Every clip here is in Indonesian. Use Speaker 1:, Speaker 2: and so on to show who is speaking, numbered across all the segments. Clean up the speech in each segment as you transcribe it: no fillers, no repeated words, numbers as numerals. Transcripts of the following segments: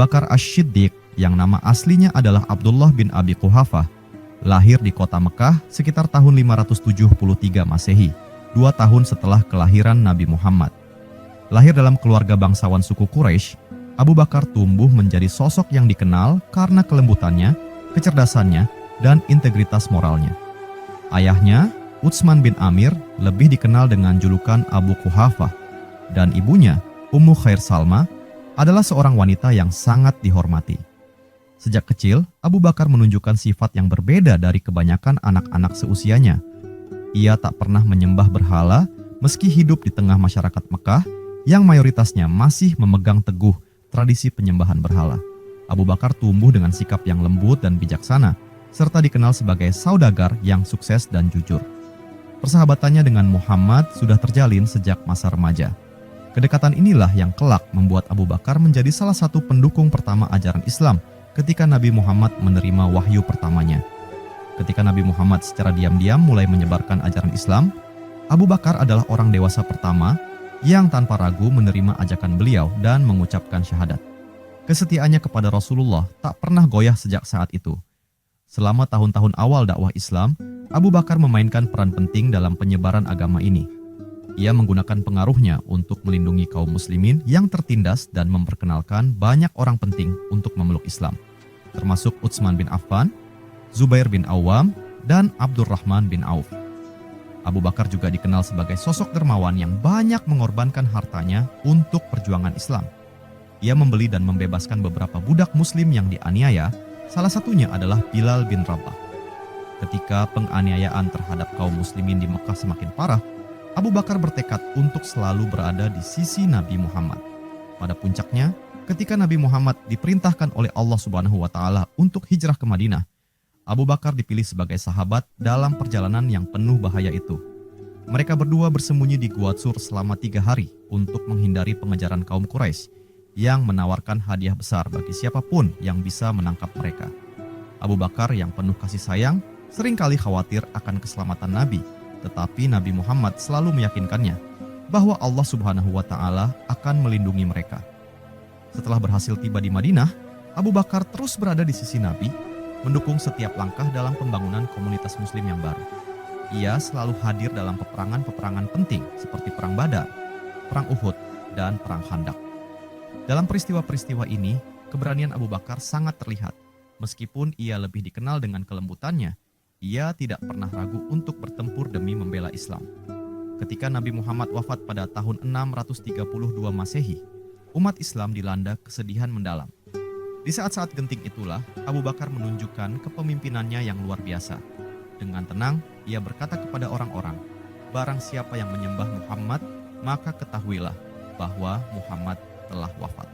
Speaker 1: Bakar Asy-Syiddiq yang nama aslinya adalah Abdullah bin Abi Quhafah, lahir di kota Mekah sekitar tahun 573 Masehi, 2 tahun setelah kelahiran Nabi Muhammad. Lahir dalam keluarga bangsawan suku Quraisy, Abu Bakar tumbuh menjadi sosok yang dikenal karena kelembutannya, kecerdasannya, dan integritas moralnya. Ayahnya, Utsman bin Amir, lebih dikenal dengan julukan Abu Quhafah, dan ibunya, Ummu Khair Salma, adalah seorang wanita yang sangat dihormati. Sejak kecil, Abu Bakar menunjukkan sifat yang berbeda dari kebanyakan anak-anak seusianya. Ia tak pernah menyembah berhala meski hidup di tengah masyarakat Mekah yang mayoritasnya masih memegang teguh tradisi penyembahan berhala. Abu Bakar tumbuh dengan sikap yang lembut dan bijaksana, serta dikenal sebagai saudagar yang sukses dan jujur. Persahabatannya dengan Muhammad sudah terjalin sejak masa remaja. Kedekatan inilah yang kelak membuat Abu Bakar menjadi salah satu pendukung pertama ajaran Islam ketika Nabi Muhammad menerima wahyu pertamanya. Ketika Nabi Muhammad secara diam-diam mulai menyebarkan ajaran Islam, Abu Bakar adalah orang dewasa pertama yang tanpa ragu menerima ajakan beliau dan mengucapkan syahadat. Kesetiaannya kepada Rasulullah tak pernah goyah sejak saat itu. Selama tahun-tahun awal dakwah Islam, Abu Bakar memainkan peran penting dalam penyebaran agama ini. Ia menggunakan pengaruhnya untuk melindungi kaum muslimin yang tertindas dan memperkenalkan banyak orang penting untuk memeluk Islam, termasuk Utsman bin Affan, Zubair bin Awam, dan Abdurrahman bin Auf. Abu Bakar juga dikenal sebagai sosok dermawan yang banyak mengorbankan hartanya untuk perjuangan Islam. Ia membeli dan membebaskan beberapa budak muslim yang dianiaya, salah satunya adalah Bilal bin Rabah. Ketika penganiayaan terhadap kaum muslimin di Mekah semakin parah, Abu Bakar bertekad untuk selalu berada di sisi Nabi Muhammad. Pada puncaknya, ketika Nabi Muhammad diperintahkan oleh Allah Subhanahu wa Ta'ala untuk hijrah ke Madinah, Abu Bakar dipilih sebagai sahabat dalam perjalanan yang penuh bahaya itu. Mereka berdua bersembunyi di Gua Tsur selama 3 hari untuk menghindari pengejaran kaum Quraisy yang menawarkan hadiah besar bagi siapapun yang bisa menangkap mereka. Abu Bakar yang penuh kasih sayang seringkali khawatir akan keselamatan Nabi, tetapi Nabi Muhammad selalu meyakinkannya bahwa Allah Subhanahu wa Ta'ala akan melindungi mereka. Setelah berhasil tiba di Madinah, Abu Bakar terus berada di sisi Nabi, mendukung setiap langkah dalam pembangunan komunitas muslim yang baru. Ia selalu hadir dalam peperangan-peperangan penting seperti Perang Badar, Perang Uhud, dan Perang Khandaq. Dalam peristiwa-peristiwa ini, keberanian Abu Bakar sangat terlihat. Meskipun ia lebih dikenal dengan kelembutannya, ia tidak pernah ragu untuk bertempur demi membela Islam. Ketika Nabi Muhammad wafat pada tahun 632 Masehi, umat Islam dilanda kesedihan mendalam. Di saat-saat genting itulah, Abu Bakar menunjukkan kepemimpinannya yang luar biasa. Dengan tenang, ia berkata kepada orang-orang, "Barang siapa yang menyembah Muhammad, maka ketahuilah bahwa Muhammad telah wafat.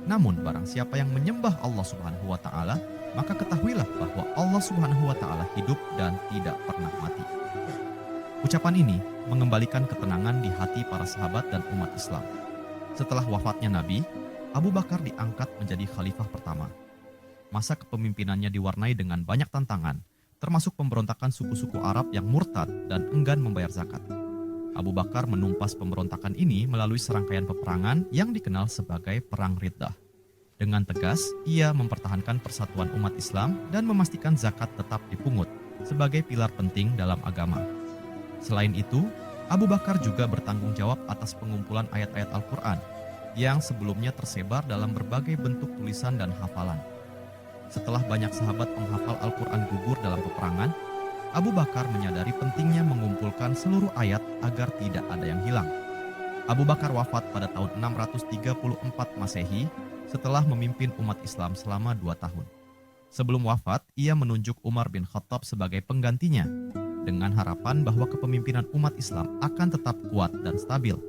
Speaker 1: Namun barang siapa yang menyembah Allah Subhanahu wa Ta'ala, maka ketahuilah bahwa Allah Subhanahu wa Ta'ala hidup dan tidak pernah mati." Ucapan ini mengembalikan ketenangan di hati para sahabat dan umat Islam. Setelah wafatnya Nabi, Abu Bakar diangkat menjadi khalifah pertama. Masa kepemimpinannya diwarnai dengan banyak tantangan, termasuk pemberontakan suku-suku Arab yang murtad dan enggan membayar zakat. Abu Bakar menumpas pemberontakan ini melalui serangkaian peperangan yang dikenal sebagai Perang Riddah. Dengan tegas, ia mempertahankan persatuan umat Islam dan memastikan zakat tetap dipungut sebagai pilar penting dalam agama. Selain itu, Abu Bakar juga bertanggung jawab atas pengumpulan ayat-ayat Al-Quran yang sebelumnya tersebar dalam berbagai bentuk tulisan dan hafalan. Setelah banyak sahabat penghafal Al-Quran gugur dalam peperangan, Abu Bakar menyadari pentingnya mengumpulkan seluruh ayat agar tidak ada yang hilang. Abu Bakar wafat pada tahun 634 Masehi setelah memimpin umat Islam selama 2 tahun. Sebelum wafat, ia menunjuk Umar bin Khattab sebagai penggantinya dengan harapan bahwa kepemimpinan umat Islam akan tetap kuat dan stabil.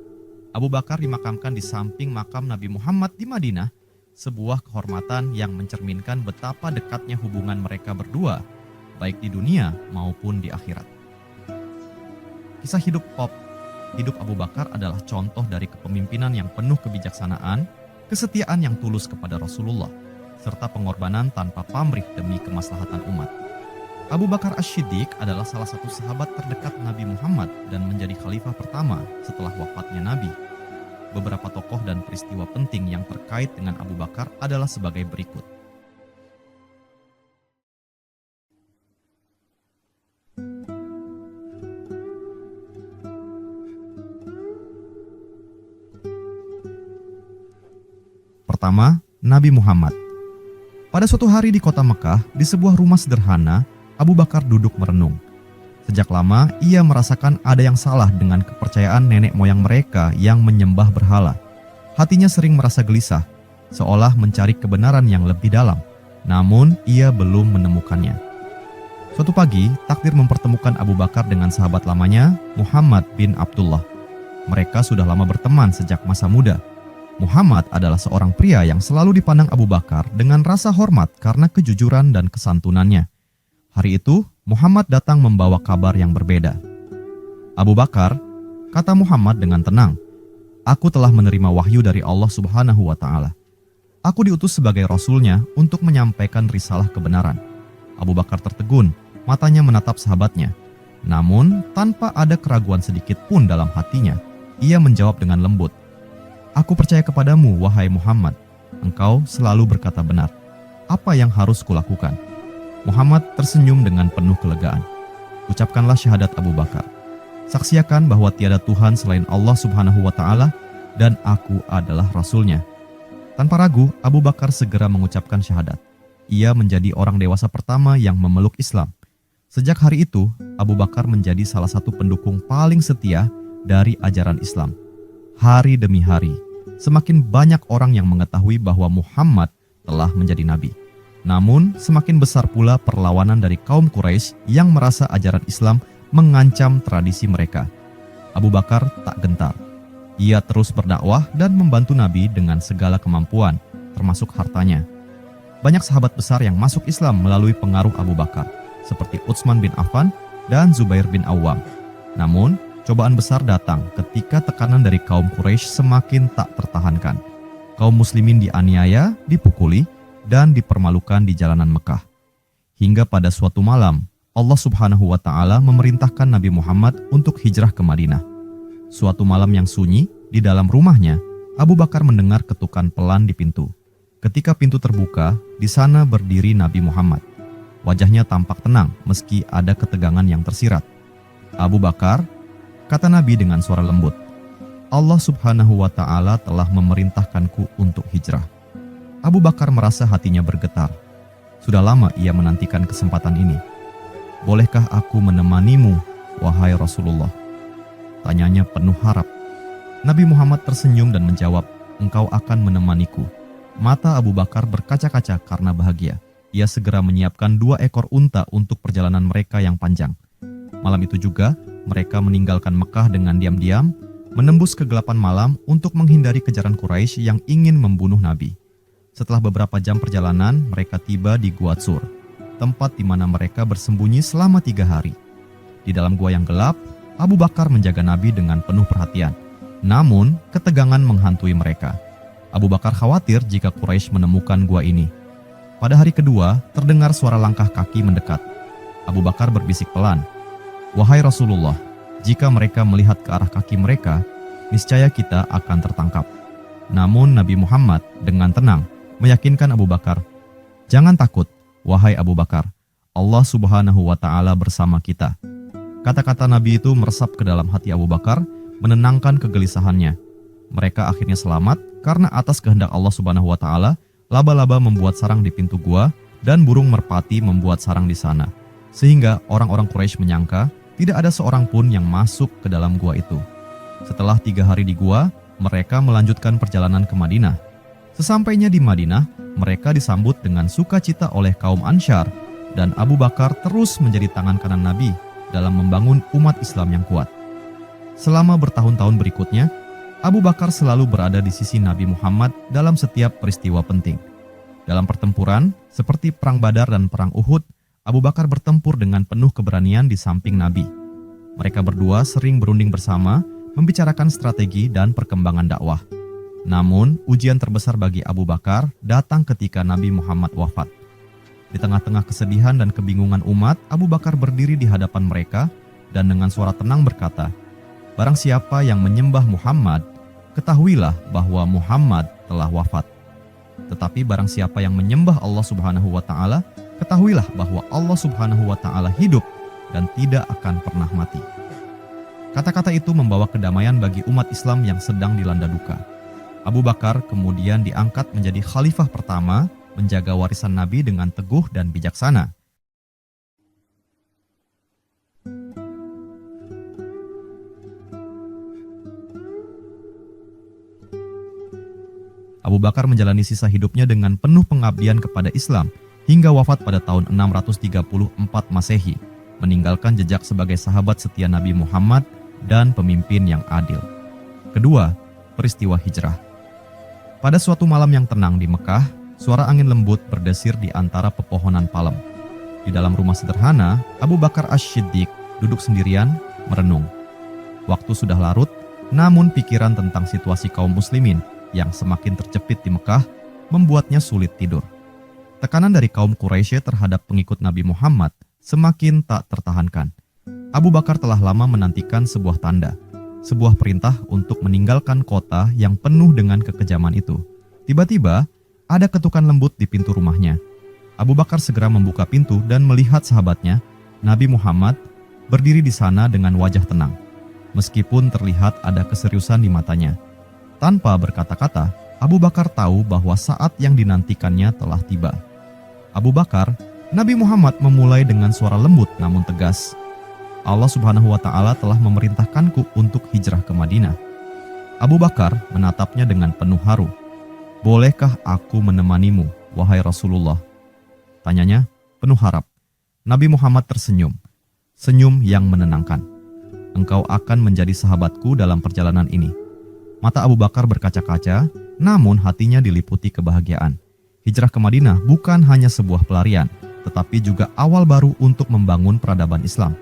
Speaker 1: Abu Bakar dimakamkan di samping makam Nabi Muhammad di Madinah, sebuah kehormatan yang mencerminkan betapa dekatnya hubungan mereka berdua, baik di dunia maupun di akhirat. Kisah hidup Abu Bakar adalah contoh dari kepemimpinan yang penuh kebijaksanaan, kesetiaan yang tulus kepada Rasulullah, serta pengorbanan tanpa pamrih demi kemaslahatan umat. Abu Bakar Asy-Syiddiq adalah salah satu sahabat terdekat Nabi Muhammad dan menjadi khalifah pertama setelah wafatnya Nabi. Beberapa tokoh dan peristiwa penting yang terkait dengan Abu Bakar adalah sebagai berikut. Pertama, Nabi Muhammad. Pada suatu hari di kota Mekah, di sebuah rumah sederhana, Abu Bakar duduk merenung. Sejak lama, ia merasakan ada yang salah dengan kepercayaan nenek moyang mereka yang menyembah berhala. Hatinya sering merasa gelisah, seolah mencari kebenaran yang lebih dalam. Namun, ia belum menemukannya. Suatu pagi, takdir mempertemukan Abu Bakar dengan sahabat lamanya, Muhammad bin Abdullah. Mereka sudah lama berteman sejak masa muda. Muhammad adalah seorang pria yang selalu dipandang Abu Bakar dengan rasa hormat karena kejujuran dan kesantunannya. Hari itu, Muhammad datang membawa kabar yang berbeda. Abu Bakar, kata Muhammad dengan tenang, "Aku telah menerima wahyu dari Allah Subhanahu wa Ta'ala. Aku diutus sebagai rasulnya untuk menyampaikan risalah kebenaran." Abu Bakar tertegun, matanya menatap sahabatnya. Namun, tanpa ada keraguan sedikit pun dalam hatinya, ia menjawab dengan lembut, "Aku percaya kepadamu, wahai Muhammad. Engkau selalu berkata benar. Apa yang harus kulakukan?" Muhammad tersenyum dengan penuh kelegaan. "Ucapkanlah syahadat Abu Bakar. Saksiakan bahwa tiada Tuhan selain Allah Subhanahu wa Ta'ala dan aku adalah Rasul-Nya." Tanpa ragu, Abu Bakar segera mengucapkan syahadat. Ia menjadi orang dewasa pertama yang memeluk Islam. Sejak hari itu, Abu Bakar menjadi salah satu pendukung paling setia dari ajaran Islam. Hari demi hari, semakin banyak orang yang mengetahui bahwa Muhammad telah menjadi nabi. Namun, semakin besar pula perlawanan dari kaum Quraisy yang merasa ajaran Islam mengancam tradisi mereka. Abu Bakar tak gentar. Ia terus berdakwah dan membantu Nabi dengan segala kemampuan, termasuk hartanya. Banyak sahabat besar yang masuk Islam melalui pengaruh Abu Bakar, seperti Utsman bin Affan dan Zubair bin Awam. Namun, cobaan besar datang ketika tekanan dari kaum Quraisy semakin tak tertahankan. Kaum muslimin dianiaya, dipukuli, dan dipermalukan di jalanan Mekah. Hingga pada suatu malam, Allah Subhanahu wa Ta'ala memerintahkan Nabi Muhammad untuk hijrah ke Madinah. Suatu malam yang sunyi, di dalam rumahnya, Abu Bakar mendengar ketukan pelan di pintu. Ketika pintu terbuka, di sana berdiri Nabi Muhammad. Wajahnya tampak tenang meski ada ketegangan yang tersirat. "Abu Bakar," kata Nabi dengan suara lembut, "Allah Subhanahu wa Ta'ala telah memerintahkanku untuk hijrah." Abu Bakar merasa hatinya bergetar. Sudah lama ia menantikan kesempatan ini. "Bolehkah aku menemanimu, wahai Rasulullah?" tanyanya penuh harap. Nabi Muhammad tersenyum dan menjawab, "Engkau akan menemaniku." Mata Abu Bakar berkaca-kaca karena bahagia. Ia segera menyiapkan 2 ekor unta untuk perjalanan mereka yang panjang. Malam itu juga, mereka meninggalkan Mekah dengan diam-diam, menembus kegelapan malam untuk menghindari kejaran Quraisy yang ingin membunuh Nabi. Setelah beberapa jam perjalanan, mereka tiba di Gua Tsur, tempat di mana mereka bersembunyi selama 3 hari. Di dalam gua yang gelap, Abu Bakar menjaga Nabi dengan penuh perhatian. Namun, ketegangan menghantui mereka. Abu Bakar khawatir jika Quraisy menemukan gua ini. Pada hari kedua, terdengar suara langkah kaki mendekat. Abu Bakar berbisik pelan, "Wahai Rasulullah, jika mereka melihat ke arah kaki mereka, niscaya kita akan tertangkap." Namun Nabi Muhammad dengan tenang meyakinkan Abu Bakar, "Jangan takut, wahai Abu Bakar. Allah Subhanahu wa Ta'ala bersama kita." Kata-kata Nabi itu meresap ke dalam hati Abu Bakar, menenangkan kegelisahannya. Mereka akhirnya selamat karena atas kehendak Allah Subhanahu wa Ta'ala, laba-laba membuat sarang di pintu gua dan burung merpati membuat sarang di sana. Sehingga orang-orang Quraisy menyangka tidak ada seorang pun yang masuk ke dalam gua itu. Setelah 3 hari di gua, mereka melanjutkan perjalanan ke Madinah. Sesampainya di Madinah, mereka disambut dengan sukacita oleh kaum Ansyar, dan Abu Bakar terus menjadi tangan kanan Nabi dalam membangun umat Islam yang kuat. Selama bertahun-tahun berikutnya, Abu Bakar selalu berada di sisi Nabi Muhammad dalam setiap peristiwa penting. Dalam pertempuran, seperti Perang Badar dan Perang Uhud, Abu Bakar bertempur dengan penuh keberanian di samping Nabi. Mereka berdua sering berunding bersama, membicarakan strategi dan perkembangan dakwah. Namun, ujian terbesar bagi Abu Bakar datang ketika Nabi Muhammad wafat. Di tengah-tengah kesedihan dan kebingungan umat, Abu Bakar berdiri di hadapan mereka dan dengan suara tenang berkata, "Barang siapa yang menyembah Muhammad, ketahuilah bahwa Muhammad telah wafat. Tetapi barang siapa yang menyembah Allah Subhanahu wa Ta'ala, ketahuilah bahwa Allah Subhanahu wa Ta'ala hidup dan tidak akan pernah mati." Kata-kata itu membawa kedamaian bagi umat Islam yang sedang dilanda duka. Abu Bakar kemudian diangkat menjadi khalifah pertama, menjaga warisan Nabi dengan teguh dan bijaksana. Abu Bakar menjalani sisa hidupnya dengan penuh pengabdian kepada Islam hingga wafat pada tahun 634 Masehi, meninggalkan jejak sebagai sahabat setia Nabi Muhammad dan pemimpin yang adil. Kedua, peristiwa hijrah. Pada suatu malam yang tenang di Mekah, suara angin lembut berdesir di antara pepohonan palem. Di dalam rumah sederhana, Abu Bakar Asy-Syiddiq duduk sendirian, merenung. Waktu sudah larut, namun pikiran tentang situasi kaum muslimin yang semakin terjepit di Mekah membuatnya sulit tidur. Tekanan dari kaum Quraisy terhadap pengikut Nabi Muhammad semakin tak tertahankan. Abu Bakar telah lama menantikan sebuah tanda, sebuah perintah untuk meninggalkan kota yang penuh dengan kekejaman itu. Tiba-tiba, ada ketukan lembut di pintu rumahnya. Abu Bakar segera membuka pintu dan melihat sahabatnya, Nabi Muhammad, berdiri di sana dengan wajah tenang. Meskipun terlihat ada keseriusan di matanya. Tanpa berkata-kata, Abu Bakar tahu bahwa saat yang dinantikannya telah tiba. Abu Bakar, Nabi Muhammad memulai dengan suara lembut namun tegas. Allah Subhanahu wa Ta'ala telah memerintahkanku untuk hijrah ke Madinah. Abu Bakar menatapnya dengan penuh haru. "Bolehkah aku menemanimu, wahai Rasulullah?" tanyanya penuh harap. Nabi Muhammad tersenyum, senyum yang menenangkan. "Engkau akan menjadi sahabatku dalam perjalanan ini." Mata Abu Bakar berkaca-kaca, namun hatinya diliputi kebahagiaan. Hijrah ke Madinah bukan hanya sebuah pelarian, tetapi juga awal baru untuk membangun peradaban Islam.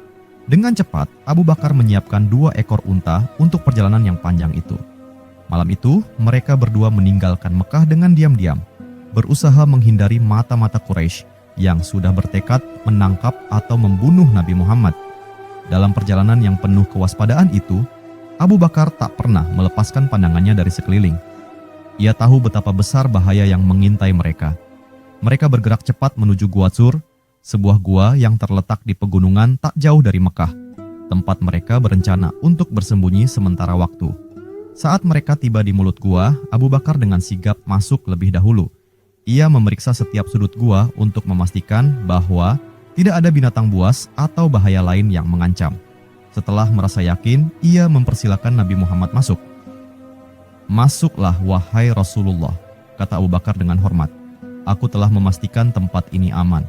Speaker 1: Dengan cepat, Abu Bakar menyiapkan 2 ekor unta untuk perjalanan yang panjang itu. Malam itu, mereka berdua meninggalkan Mekah dengan diam-diam, berusaha menghindari mata-mata Quraisy yang sudah bertekad menangkap atau membunuh Nabi Muhammad. Dalam perjalanan yang penuh kewaspadaan itu, Abu Bakar tak pernah melepaskan pandangannya dari sekeliling. Ia tahu betapa besar bahaya yang mengintai mereka. Mereka bergerak cepat menuju Gua Tsur, sebuah gua yang terletak di pegunungan tak jauh dari Mekah, tempat mereka berencana untuk bersembunyi sementara waktu. Saat mereka tiba di mulut gua, Abu Bakar dengan sigap masuk lebih dahulu. Ia memeriksa setiap sudut gua untuk memastikan bahwa tidak ada binatang buas atau bahaya lain yang mengancam. Setelah merasa yakin, ia mempersilakan Nabi Muhammad masuk. "Masuklah wahai Rasulullah," kata Abu Bakar dengan hormat. "Aku telah memastikan tempat ini aman."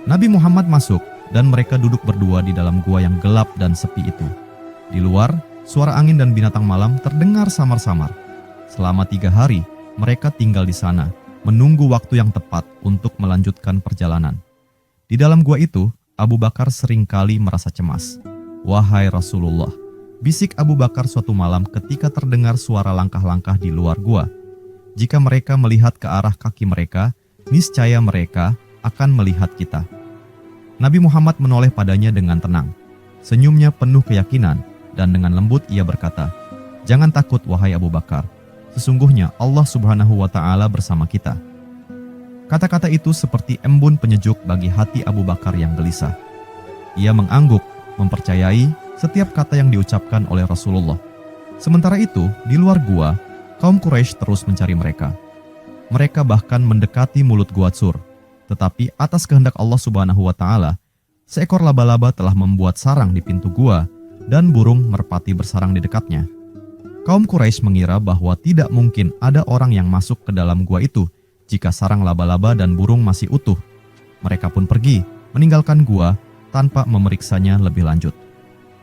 Speaker 1: Nabi Muhammad masuk dan mereka duduk berdua di dalam gua yang gelap dan sepi itu. Di luar, suara angin dan binatang malam terdengar samar-samar. Selama 3 hari, mereka tinggal di sana, menunggu waktu yang tepat untuk melanjutkan perjalanan. Di dalam gua itu, Abu Bakar seringkali merasa cemas. "Wahai Rasulullah," bisik Abu Bakar suatu malam ketika terdengar suara langkah-langkah di luar gua. "Jika mereka melihat ke arah kaki mereka, niscaya mereka akan melihat kita." Nabi Muhammad menoleh padanya dengan tenang. Senyumnya penuh keyakinan dan dengan lembut ia berkata, "Jangan takut wahai Abu Bakar. Sesungguhnya Allah Subhanahu wa Ta'ala bersama kita." Kata-kata itu seperti embun penyejuk bagi hati Abu Bakar yang gelisah. Ia mengangguk, mempercayai setiap kata yang diucapkan oleh Rasulullah. Sementara itu, di luar gua, kaum Quraisy terus mencari mereka. Mereka bahkan mendekati mulut Gua Tsur. Tetapi atas kehendak Allah Subhanahu wa Ta'ala, seekor laba-laba telah membuat sarang di pintu gua dan burung merpati bersarang di dekatnya. Kaum Quraisy mengira bahwa tidak mungkin ada orang yang masuk ke dalam gua itu jika sarang laba-laba dan burung masih utuh. Mereka pun pergi, meninggalkan gua tanpa memeriksanya lebih lanjut.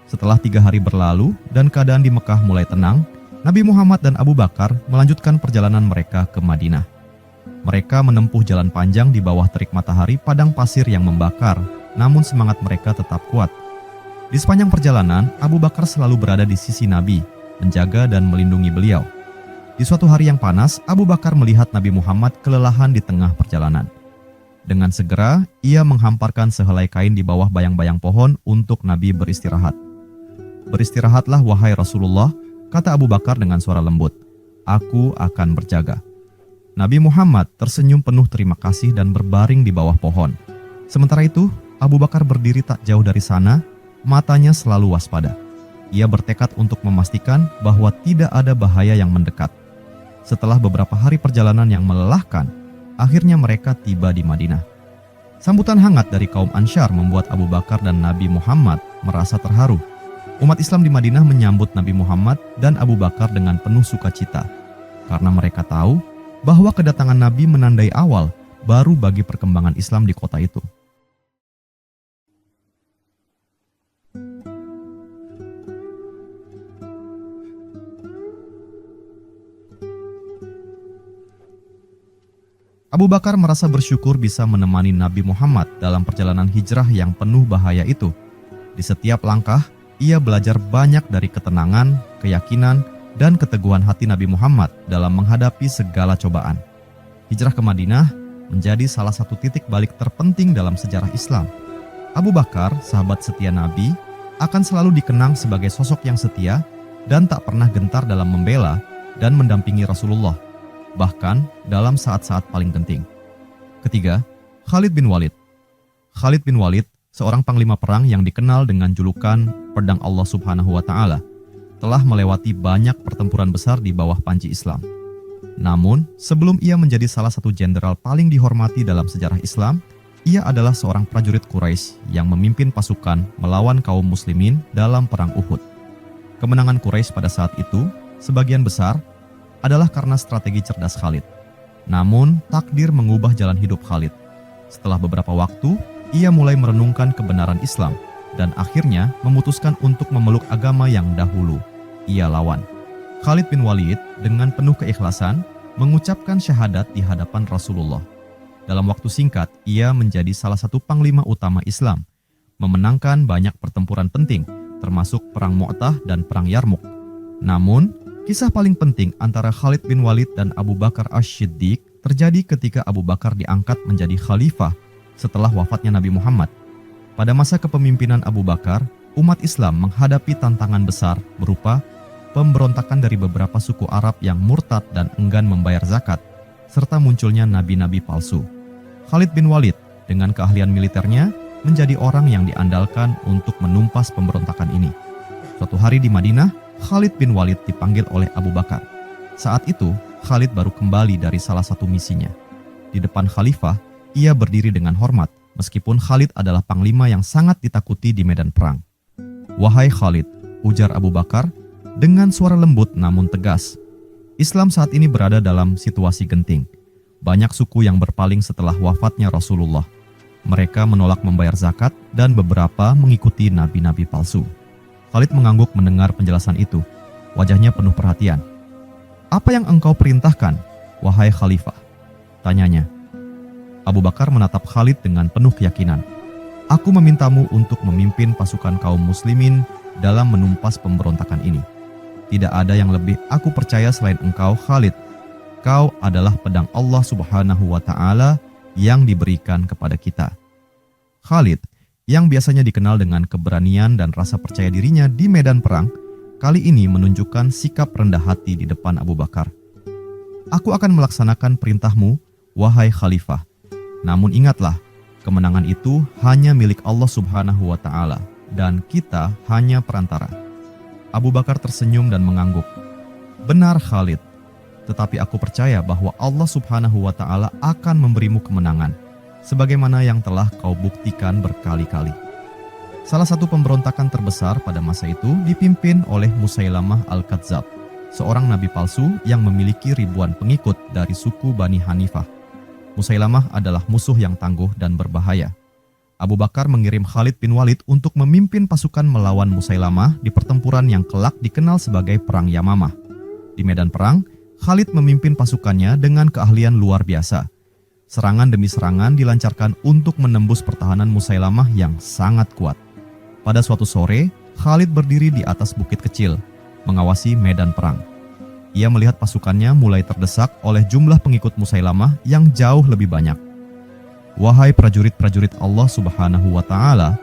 Speaker 1: Setelah 3 hari berlalu dan keadaan di Mekah mulai tenang, Nabi Muhammad dan Abu Bakar melanjutkan perjalanan mereka ke Madinah. Mereka menempuh jalan panjang di bawah terik matahari padang pasir yang membakar, namun semangat mereka tetap kuat. Di sepanjang perjalanan, Abu Bakar selalu berada di sisi Nabi, menjaga dan melindungi beliau. Di suatu hari yang panas, Abu Bakar melihat Nabi Muhammad kelelahan di tengah perjalanan. Dengan segera, ia menghamparkan sehelai kain di bawah bayang-bayang pohon untuk Nabi beristirahat. "Beristirahatlah wahai Rasulullah," Kata Abu Bakar dengan suara lembut, "Aku akan berjaga." Nabi Muhammad tersenyum penuh terima kasih dan berbaring di bawah pohon. Sementara itu, Abu Bakar berdiri tak jauh dari sana, matanya selalu waspada. Ia bertekad untuk memastikan bahwa tidak ada bahaya yang mendekat. Setelah beberapa hari perjalanan yang melelahkan, akhirnya mereka tiba di Madinah. Sambutan hangat dari kaum Ansyar membuat Abu Bakar dan Nabi Muhammad merasa terharu. Umat Islam di Madinah menyambut Nabi Muhammad dan Abu Bakar dengan penuh sukacita, karena mereka tahu bahwa kedatangan Nabi menandai awal baru bagi perkembangan Islam di kota itu. Abu Bakar merasa bersyukur bisa menemani Nabi Muhammad dalam perjalanan hijrah yang penuh bahaya itu. Di setiap langkah, ia belajar banyak dari ketenangan, keyakinan, dan keteguhan hati Nabi Muhammad dalam menghadapi segala cobaan. Hijrah ke Madinah menjadi salah satu titik balik terpenting dalam sejarah Islam. Abu Bakar, sahabat setia Nabi, akan selalu dikenang sebagai sosok yang setia dan tak pernah gentar dalam membela dan mendampingi Rasulullah, bahkan dalam saat-saat paling genting. Ketiga, Khalid bin Walid. Khalid bin Walid, seorang panglima perang yang dikenal dengan julukan Pedang Allah Subhanahu wa Ta'ala, telah melewati banyak pertempuran besar di bawah panji Islam. Namun, sebelum ia menjadi salah satu jenderal paling dihormati dalam sejarah Islam, ia adalah seorang prajurit Quraisy yang memimpin pasukan melawan kaum muslimin dalam perang Uhud. Kemenangan Quraisy pada saat itu, sebagian besar, adalah karena strategi cerdas Khalid. Namun, takdir mengubah jalan hidup Khalid. Setelah beberapa waktu, ia mulai merenungkan kebenaran Islam dan akhirnya memutuskan untuk memeluk agama yang dahulu ia lawan. Khalid bin Walid dengan penuh keikhlasan mengucapkan syahadat di hadapan Rasulullah. Dalam waktu singkat, ia menjadi salah satu panglima utama Islam, memenangkan banyak pertempuran penting, termasuk Perang Mu'tah dan Perang Yarmuk. Namun, kisah paling penting antara Khalid bin Walid dan Abu Bakar Ash-Shiddiq terjadi ketika Abu Bakar diangkat menjadi khalifah setelah wafatnya Nabi Muhammad. Pada masa kepemimpinan Abu Bakar, umat Islam menghadapi tantangan besar berupa pemberontakan dari beberapa suku Arab yang murtad dan enggan membayar zakat, serta munculnya nabi-nabi palsu. Khalid bin Walid dengan keahlian militernya menjadi orang yang diandalkan untuk menumpas pemberontakan ini. Suatu hari di Madinah, Khalid bin Walid dipanggil oleh Abu Bakar. Saat itu, Khalid baru kembali dari salah satu misinya. Di depan khalifah, ia berdiri dengan hormat, meskipun Khalid adalah panglima yang sangat ditakuti di medan perang. "Wahai Khalid," ujar Abu Bakar dengan suara lembut namun tegas. Islam saat ini berada dalam situasi genting. Banyak suku yang berpaling setelah wafatnya Rasulullah. Mereka menolak membayar zakat dan beberapa mengikuti nabi-nabi palsu. Khalid mengangguk mendengar penjelasan itu. Wajahnya penuh perhatian. "Apa yang engkau perintahkan, wahai khalifah?" tanyanya. Abu Bakar menatap Khalid dengan penuh keyakinan. "Aku memintamu untuk memimpin pasukan kaum muslimin dalam menumpas pemberontakan ini. Tidak ada yang lebih aku percaya selain engkau, Khalid. Kau adalah pedang Allah Subhanahu wa Ta'ala yang diberikan kepada kita." Khalid, yang biasanya dikenal dengan keberanian dan rasa percaya dirinya di medan perang, kali ini menunjukkan sikap rendah hati di depan Abu Bakar. "Aku akan melaksanakan perintahmu, wahai khalifah. Namun ingatlah, kemenangan itu hanya milik Allah Subhanahu wa Ta'ala dan kita hanya perantara." Abu Bakar tersenyum dan mengangguk. "Benar Khalid, tetapi aku percaya bahwa Allah Subhanahu wa Ta'ala akan memberimu kemenangan, sebagaimana yang telah kau buktikan berkali-kali." Salah satu pemberontakan terbesar pada masa itu dipimpin oleh Musailamah Al-Kadzab, seorang nabi palsu yang memiliki ribuan pengikut dari suku Bani Hanifah. Musailamah adalah musuh yang tangguh dan berbahaya. Abu Bakar mengirim Khalid bin Walid untuk memimpin pasukan melawan Musailamah di pertempuran yang kelak dikenal sebagai Perang Yamamah. Di medan perang, Khalid memimpin pasukannya dengan keahlian luar biasa. Serangan demi serangan dilancarkan untuk menembus pertahanan Musailamah yang sangat kuat. Pada suatu sore, Khalid berdiri di atas bukit kecil, mengawasi medan perang. Ia melihat pasukannya mulai terdesak oleh jumlah pengikut Musailamah yang jauh lebih banyak. "Wahai prajurit-prajurit Allah Subhanahu wa Ta'ala,"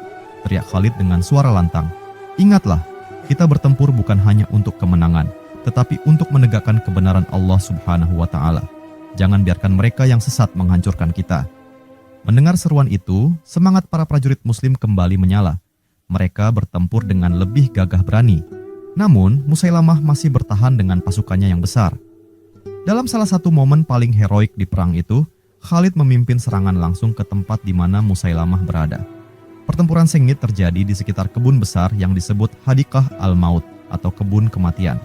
Speaker 1: teriak Khalid dengan suara lantang, "ingatlah, kita bertempur bukan hanya untuk kemenangan, tetapi untuk menegakkan kebenaran Allah Subhanahu wa Ta'ala. Jangan biarkan mereka yang sesat menghancurkan kita." Mendengar seruan itu, semangat para prajurit Muslim kembali menyala. Mereka bertempur dengan lebih gagah berani. Namun, Musailamah masih bertahan dengan pasukannya yang besar. Dalam salah satu momen paling heroik di perang itu, Khalid memimpin serangan langsung ke tempat di mana Musailamah berada. Pertempuran sengit terjadi di sekitar kebun besar yang disebut Hadikah al-Maut atau kebun kematian.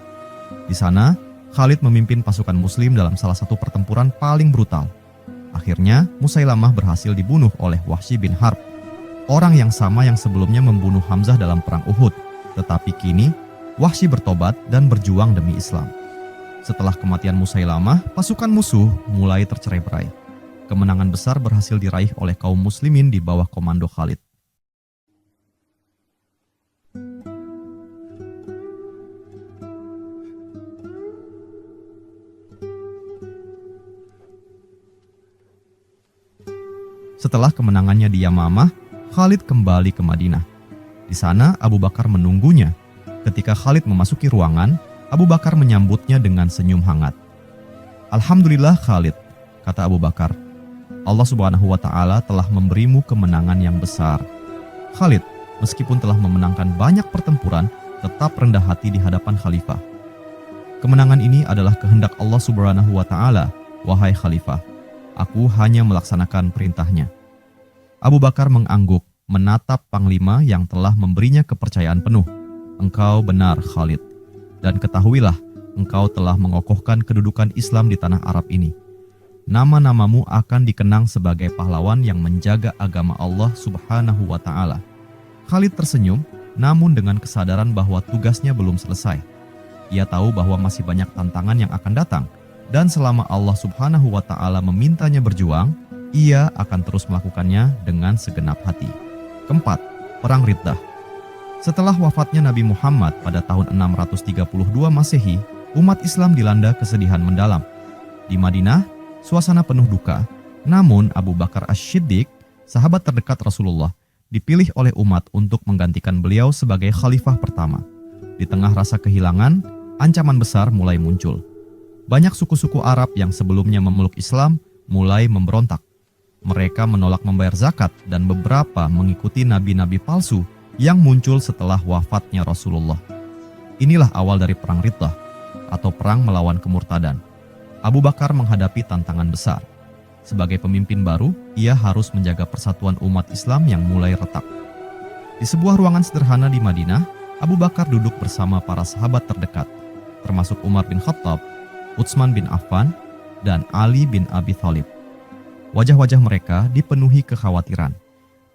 Speaker 1: Di sana, Khalid memimpin pasukan Muslim dalam salah satu pertempuran paling brutal. Akhirnya, Musailamah berhasil dibunuh oleh Wahsy bin Harb, orang yang sama yang sebelumnya membunuh Hamzah dalam perang Uhud. Tetapi kini, Wahsy bertobat dan berjuang demi Islam. Setelah kematian Musailamah, pasukan musuh mulai tercerai-berai. Kemenangan besar berhasil diraih oleh kaum muslimin di bawah komando Khalid. Setelah kemenangannya di Yamamah, Khalid kembali ke Madinah. Di sana Abu Bakar menunggunya. Ketika Khalid memasuki ruangan, Abu Bakar menyambutnya dengan senyum hangat. "Alhamdulillah Khalid," kata Abu Bakar. "Allah Subhanahu wa Ta'ala telah memberimu kemenangan yang besar." Khalid, meskipun telah memenangkan banyak pertempuran, tetap rendah hati di hadapan khalifah. "Kemenangan ini adalah kehendak Allah Subhanahu wa Ta'ala, wahai khalifah. Aku hanya melaksanakan perintahnya." Abu Bakar mengangguk, menatap panglima yang telah memberinya kepercayaan penuh. "Engkau benar Khalid, dan ketahuilah engkau telah mengokohkan kedudukan Islam di tanah Arab ini. Nama-namamu akan dikenang sebagai pahlawan yang menjaga agama Allah Subhanahu wa Ta'ala." Khalid tersenyum, namun dengan kesadaran bahwa tugasnya belum selesai. Ia tahu bahwa masih banyak tantangan yang akan datang, dan selama Allah Subhanahu wa Ta'ala memintanya berjuang, ia akan terus melakukannya dengan segenap hati. Keempat, Perang Riddah. Setelah wafatnya Nabi Muhammad pada tahun 632 Masehi, umat Islam dilanda kesedihan mendalam. Di Madinah, suasana penuh duka. Namun Abu Bakar Asy-Syiddiq, sahabat terdekat Rasulullah, dipilih oleh umat untuk menggantikan beliau sebagai khalifah pertama. Di tengah rasa kehilangan, ancaman besar mulai muncul. Banyak suku-suku Arab yang sebelumnya memeluk Islam mulai memberontak. Mereka menolak membayar zakat dan beberapa mengikuti nabi-nabi palsu yang muncul setelah wafatnya Rasulullah. Inilah awal dari Perang Riddah atau perang melawan kemurtadan. Abu Bakar menghadapi tantangan besar. Sebagai pemimpin baru, ia harus menjaga persatuan umat Islam yang mulai retak. Di sebuah ruangan sederhana di Madinah, Abu Bakar duduk bersama para sahabat terdekat, termasuk Umar bin Khattab, Utsman bin Affan, dan Ali bin Abi Thalib. Wajah-wajah mereka dipenuhi kekhawatiran.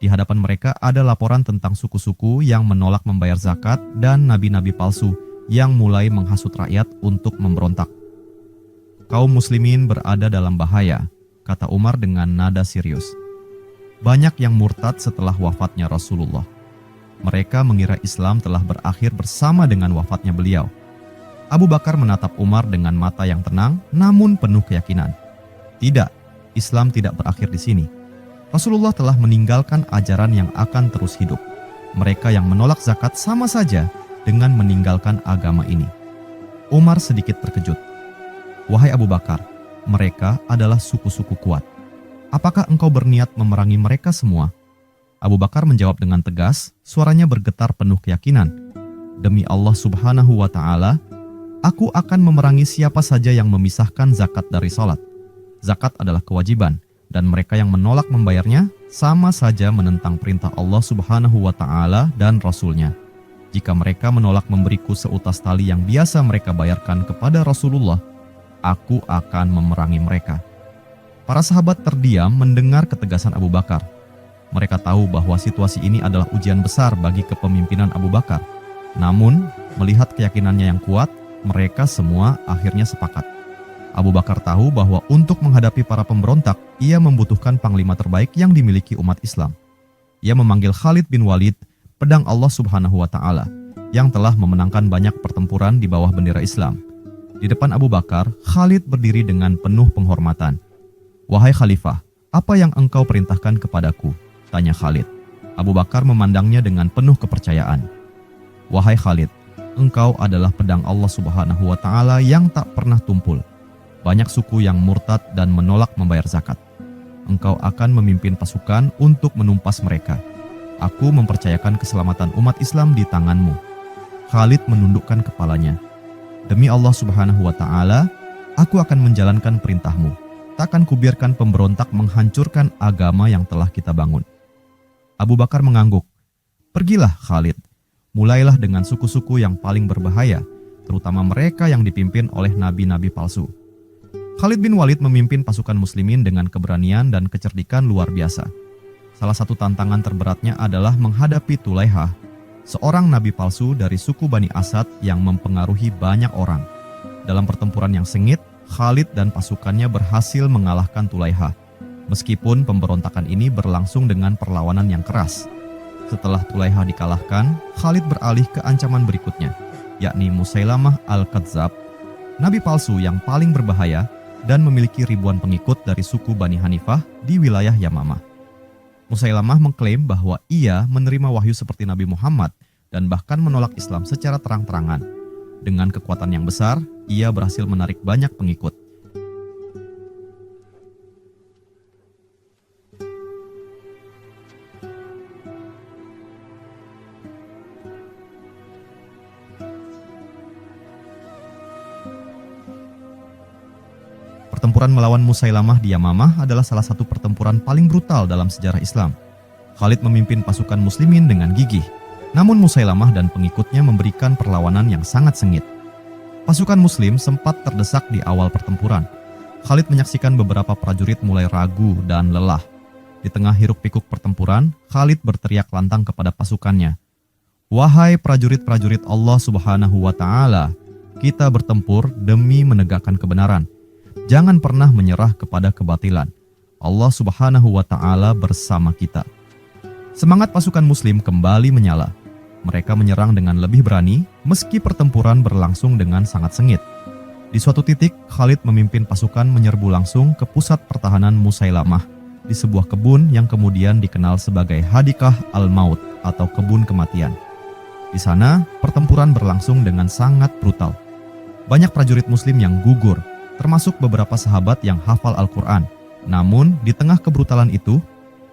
Speaker 1: Di hadapan mereka ada laporan tentang suku-suku yang menolak membayar zakat dan nabi-nabi palsu yang mulai menghasut rakyat untuk memberontak. "Kaum muslimin berada dalam bahaya," kata Umar dengan nada serius. "Banyak yang murtad setelah wafatnya Rasulullah. Mereka mengira Islam telah berakhir bersama dengan wafatnya beliau." Abu Bakar menatap Umar dengan mata yang tenang namun penuh keyakinan. "Tidak, Islam tidak berakhir di sini. Rasulullah telah meninggalkan ajaran yang akan terus hidup. Mereka yang menolak zakat sama saja dengan meninggalkan agama ini." Umar sedikit terkejut. "Wahai Abu Bakar, mereka adalah suku-suku kuat. Apakah engkau berniat memerangi mereka semua?" Abu Bakar menjawab dengan tegas, suaranya bergetar penuh keyakinan. "Demi Allah Subhanahu wa Ta'ala, aku akan memerangi siapa saja yang memisahkan zakat dari salat. Zakat adalah kewajiban, dan mereka yang menolak membayarnya sama saja menentang perintah Allah Subhanahu wa Ta'ala dan Rasul-Nya. Jika mereka menolak memberiku seutas tali yang biasa mereka bayarkan kepada Rasulullah, aku akan memerangi mereka." Para sahabat terdiam mendengar ketegasan Abu Bakar. Mereka tahu bahwa situasi ini adalah ujian besar bagi kepemimpinan Abu Bakar. Namun, melihat keyakinannya yang kuat, mereka semua akhirnya sepakat. Abu Bakar tahu bahwa untuk menghadapi para pemberontak, ia membutuhkan panglima terbaik yang dimiliki umat Islam. Ia memanggil Khalid bin Walid, pedang Allah Subhanahu wa Ta'ala, yang telah memenangkan banyak pertempuran di bawah bendera Islam. Di depan Abu Bakar, Khalid berdiri dengan penuh penghormatan. "Wahai Khalifah, apa yang engkau perintahkan kepadaku?" tanya Khalid. Abu Bakar memandangnya dengan penuh kepercayaan. "Wahai Khalid, Engkau adalah pedang Allah Subhanahu wa Ta'ala yang tak pernah tumpul. Banyak suku yang murtad dan menolak membayar zakat. Engkau akan memimpin pasukan untuk menumpas mereka. Aku mempercayakan keselamatan umat Islam di tanganmu. Khalid menundukkan kepalanya. Demi Allah Subhanahu wa Ta'ala, aku akan menjalankan perintahmu. Takkan kubiarkan pemberontak menghancurkan agama yang telah kita bangun. Abu Bakar mengangguk. Pergilah Khalid. Mulailah dengan suku-suku yang paling berbahaya, terutama mereka yang dipimpin oleh nabi-nabi palsu. Khalid bin Walid memimpin pasukan muslimin dengan keberanian dan kecerdikan luar biasa. Salah satu tantangan terberatnya adalah menghadapi Tulaihah, seorang nabi palsu dari suku Bani Asad yang mempengaruhi banyak orang. Dalam pertempuran yang sengit, Khalid dan pasukannya berhasil mengalahkan Tulaihah, meskipun pemberontakan ini berlangsung dengan perlawanan yang keras. Setelah Tulaihah dikalahkan, Khalid beralih ke ancaman berikutnya, yakni Musailamah al-Kadzab, nabi palsu yang paling berbahaya dan memiliki ribuan pengikut dari suku Bani Hanifah di wilayah Yamamah. Musailamah mengklaim bahwa ia menerima wahyu seperti Nabi Muhammad dan bahkan menolak Islam secara terang-terangan. Dengan kekuatan yang besar, ia berhasil menarik banyak pengikut. Pertempuran melawan Musailamah di Yamamah adalah salah satu pertempuran paling brutal dalam sejarah Islam. Khalid memimpin pasukan muslimin dengan gigih, namun Musailamah dan pengikutnya memberikan perlawanan yang sangat sengit. Pasukan muslim sempat terdesak di awal pertempuran. Khalid menyaksikan beberapa prajurit mulai ragu dan lelah. Di tengah hiruk-pikuk pertempuran, Khalid berteriak lantang kepada pasukannya, "Wahai prajurit-prajurit Allah Subhanahu wa Ta'ala, kita bertempur demi menegakkan kebenaran. Jangan pernah menyerah kepada kebatilan. Allah Subhanahu wa Ta'ala bersama kita." Semangat pasukan muslim kembali menyala. Mereka menyerang dengan lebih berani meski pertempuran berlangsung dengan sangat sengit. Di suatu titik, Khalid memimpin pasukan menyerbu langsung ke pusat pertahanan Musailamah di sebuah kebun yang kemudian dikenal sebagai Hadikah al-Maut atau kebun kematian. Di sana, pertempuran berlangsung dengan sangat brutal. Banyak prajurit muslim yang gugur, termasuk beberapa sahabat yang hafal Al-Quran. Namun, di tengah kebrutalan itu,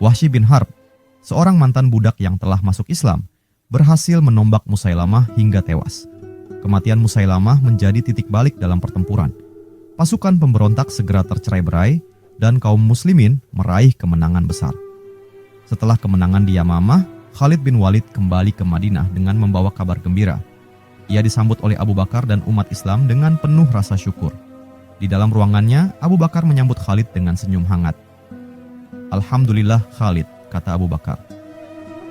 Speaker 1: Wahsy bin Harb, seorang mantan budak yang telah masuk Islam, berhasil menombak Musailamah hingga tewas. Kematian Musailamah menjadi titik balik dalam pertempuran. Pasukan pemberontak segera tercerai-berai dan kaum muslimin meraih kemenangan besar. Setelah kemenangan di Yamamah, Khalid bin Walid kembali ke Madinah dengan membawa kabar gembira. Ia disambut oleh Abu Bakar dan umat Islam dengan penuh rasa syukur. Di dalam ruangannya, Abu Bakar menyambut Khalid dengan senyum hangat. "Alhamdulillah Khalid," kata Abu Bakar.